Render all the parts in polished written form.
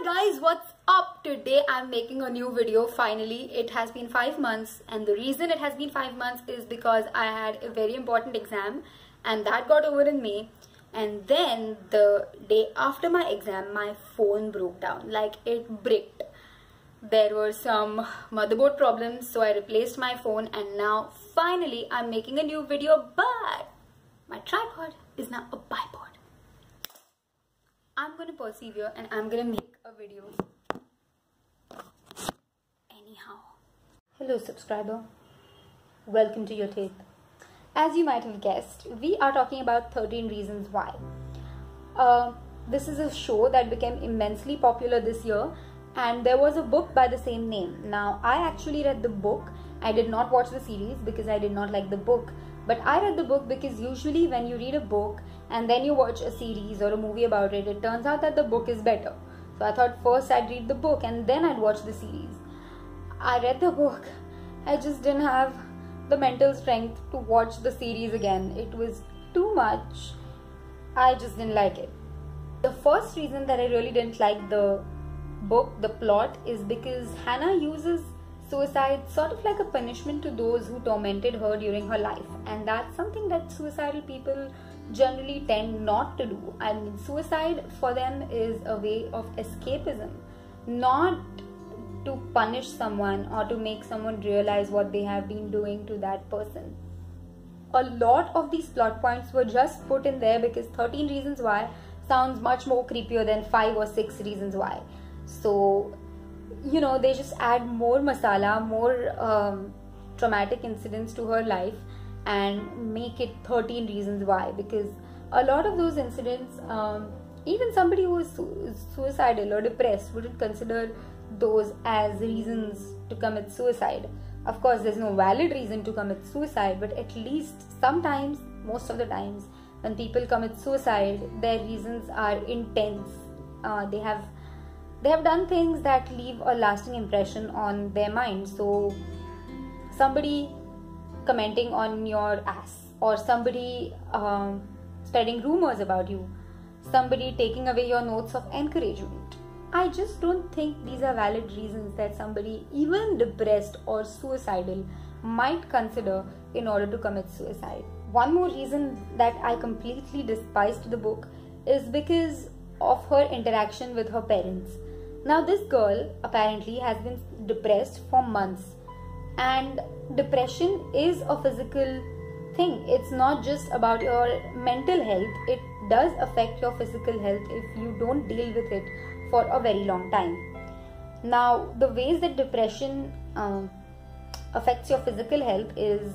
Hi guys, what's up? Today I'm making a new video. Finally, it has been 5 months, and the reason it has been 5 months is because I had a very important exam and that got over in May. And then the day after my exam, my phone broke down, like it bricked. There were some motherboard problems, so I replaced my phone, and now finally I'm making a new video, but my tripod is now a bipod. I'm gonna persevere and I'm gonna make a video anyhow. Hello subscriber, welcome to your tape. As you might have guessed, we are talking about 13 reasons why. This is a show that became immensely popular this year, and there was a book by the same name. Now, I actually read the book. I did not watch the series because I did not like the book, but I read the book because usually when you read a book and then you watch a series or a movie about it, it turns out that the book is better. So I thought first I'd read the book and then I'd watch the series. I read the book. I just didn't have the mental strength to watch the series again. It was too much. I just didn't like it. The first reason that I really didn't like the book, the plot, is because Hannah uses suicide sort of like a punishment to those who tormented her during her life, and that's something that suicidal people generally tend not to do. I mean, suicide for them is a way of escapism, not to punish someone or to make someone realize what they have been doing to that person. A lot of these plot points were just put in there because 13 reasons why sounds much more creepier than 5 or 6 reasons why. So, you know, they just add more masala, more traumatic incidents to her life and make it 13 reasons why, because a lot of those incidents, even somebody who is suicidal or depressed wouldn't consider those as reasons to commit suicide. Of course, there's no valid reason to commit suicide, but at least sometimes, most of the times, when people commit suicide, their reasons are intense. They have done things that leave a lasting impression on their mind. So somebody commenting on your ass, or somebody spreading rumors about you, somebody taking away your notes of encouragement, I just don't think these are valid reasons that somebody even depressed or suicidal might consider in order to commit suicide. One more reason that I completely despised the book is because of her interaction with her parents. Now, this girl apparently has been depressed for months, and depression is a physical thing. It's not just about your mental health. It does affect your physical health if you don't deal with it for a very long time. Now, the ways that depression affects your physical health is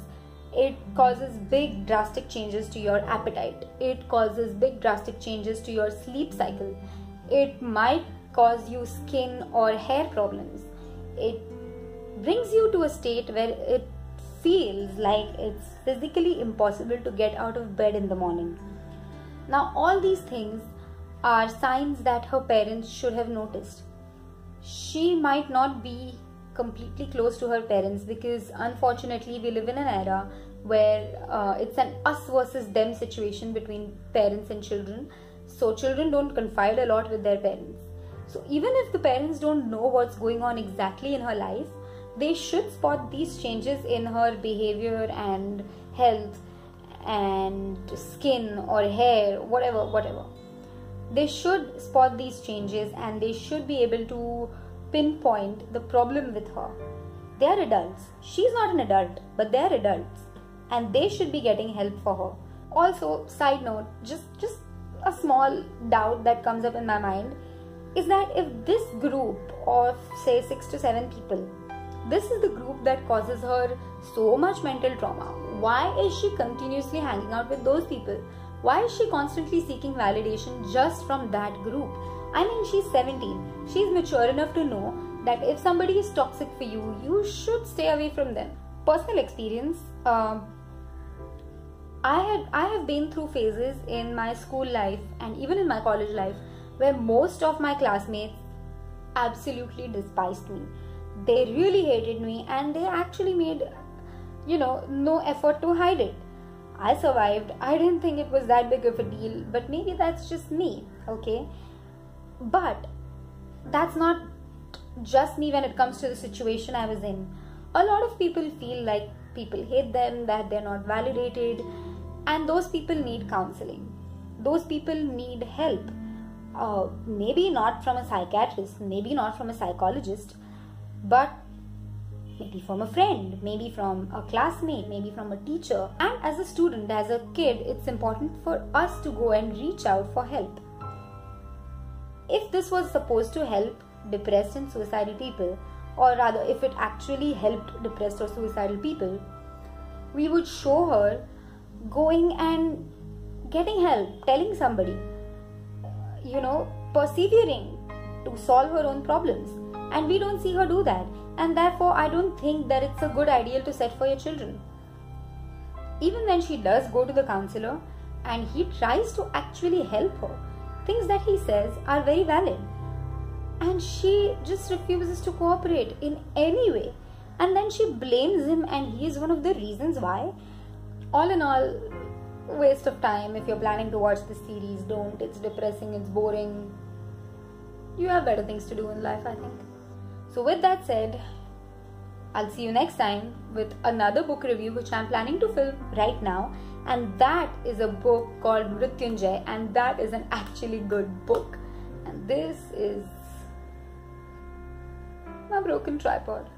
it causes big drastic changes to your appetite. It causes big drastic changes to your sleep cycle. It might cause you skin or hair problems. It brings you to a state where it feels like it's physically impossible to get out of bed in the morning. Now, all these things are signs that her parents should have noticed. She might not be completely close to her parents because unfortunately we live in an era where it's an us versus them situation between parents and children. So children don't confide a lot with their parents. So even if the parents don't know what's going on exactly in her life, they should spot these changes in her behavior and health and skin or hair, whatever. They should spot these changes and they should be able to pinpoint the problem with her. They are adults. She's not an adult, but they are adults, and they should be getting help for her. Also, side note, just a small doubt that comes up in my mind is that if this group of say 6 to 7 people, this is the group that causes her so much mental trauma, why is she continuously hanging out with those people? Why is she constantly seeking validation just from that group? I mean, she's 17. She's mature enough to know that if somebody is toxic for you, you should stay away from them. Personal experience, I have been through phases in my school life and even in my college life where most of my classmates absolutely despised me. They really hated me, and they actually made, no effort to hide it. I survived. I didn't think it was that big of a deal, but maybe that's just me, okay? But that's not just me when it comes to the situation I was in. A lot of people feel like people hate them, that they're not validated, and those people need counseling. Those people need help. Maybe not from a psychiatrist, maybe not from a psychologist, but maybe from a friend, maybe from a classmate, maybe from a teacher. And as a student, as a kid, it's important for us to go and reach out for help. If this was supposed to help depressed and suicidal people, or rather if it actually helped depressed or suicidal people, we would show her going and getting help, telling somebody, persevering to solve her own problems. And we don't see her do that. And therefore, I don't think that it's a good ideal to set for your children. Even when she does go to the counselor and he tries to actually help her, things that he says are very valid. And she just refuses to cooperate in any way. And then she blames him, and he is one of the reasons why. All in all, waste of time. If you're planning to watch this series, don't. It's depressing, it's boring. You have better things to do in life, I think. So with that said, I'll see you next time with another book review which I'm planning to film right now, and that is a book called Mrityunjay, and that is an actually good book. And this is my broken tripod.